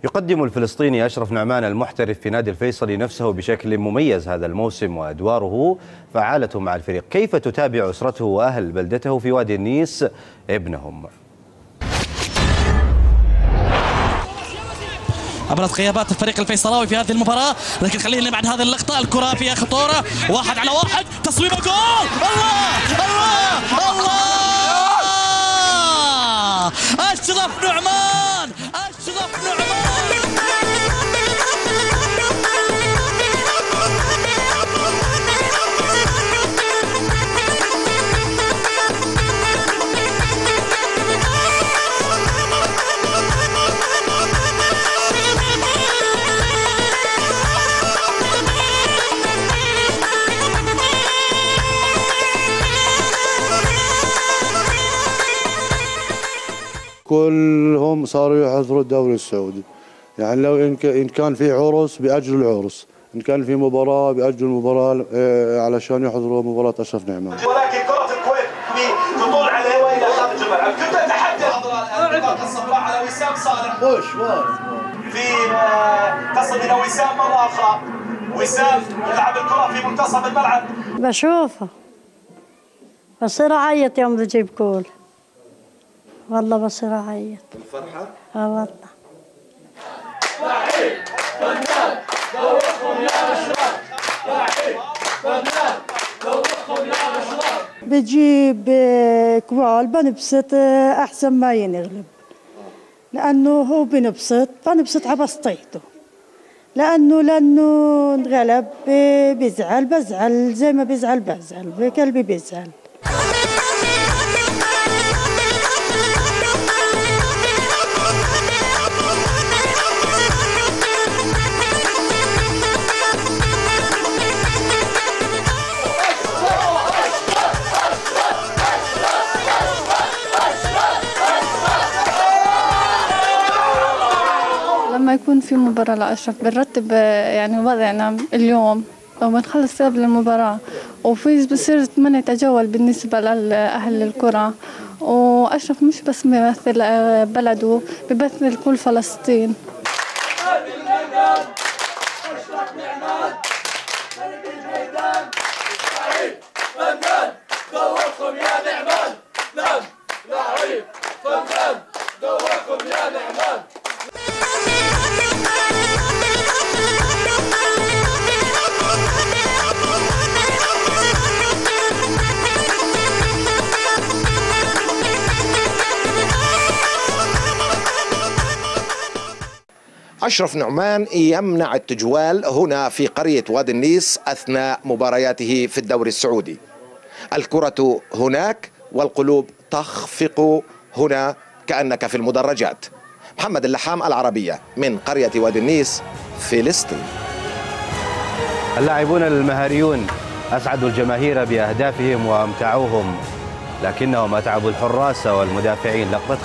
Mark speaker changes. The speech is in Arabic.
Speaker 1: يقدم الفلسطيني أشرف نعمان المحترف في نادي الفيصلي نفسه بشكل مميز هذا الموسم، وأدواره فعالة مع الفريق. كيف تتابع أسرته وأهل بلدته في وادي النيس ابنهم؟
Speaker 2: أبرز غيابات الفريق الفيصلاوي في هذه المباراة، لكن خلينا بعد هذه اللقطة. الكرة فيها خطورة، 1 على 1، تصويبة جول. الله الله الله! أشرف نعمان، أشرف نعمان.
Speaker 3: كلهم صاروا يحضروا الدوري السعودي، يعني لو إن كان في عرس بأجل العرس، إن كان في مباراة بأجل المباراة علشان يحضروا مباراة أشرف نعمان.
Speaker 4: ولكن كرة الكويت بتطول عليه وإلى خارج الملعب. كنت أتحدث البطاقة الصفراء على وسام صالح. في تصل إلى وسام مرة أخرى. وسام يلعب الكرة في منتصف الملعب.
Speaker 5: بشوفه بصير أعيط يوم بجيب جول، والله بصير أعيط
Speaker 4: الفرحة؟
Speaker 5: والله.
Speaker 4: لعيب فنان ذوقكم يا أشرف، لعيب فنان ذوقكم يا أشرف.
Speaker 5: بجيب كوال بنبسط أحسن ما ينغلب، لأنه هو بنبسط فنبسط على بسطيته، لأنه انغلب بزعل زي ما بزعل قلبي بيزعل.
Speaker 6: لما يكون في مباراة لأشرف بنرتب يعني وضعنا اليوم وبنخلص قبل المباراة، وفي بصير 8 تجول بالنسبة لأهل القرى. وأشرف مش بس بيمثل بلده، بيمثل كل فلسطين.
Speaker 7: أشرف نعمان يمنع التجوال هنا في قرية وادي النيس أثناء مبارياته في الدوري السعودي. الكرة هناك والقلوب تخفق هنا كأنك في المدرجات. محمد اللحام، العربية، من قرية وادي النيس، فلسطين.
Speaker 1: اللاعبون المهاريون أسعدوا الجماهير بأهدافهم وأمتعوهم، لكنهم أتعبوا الحراس والمدافعين. لقطة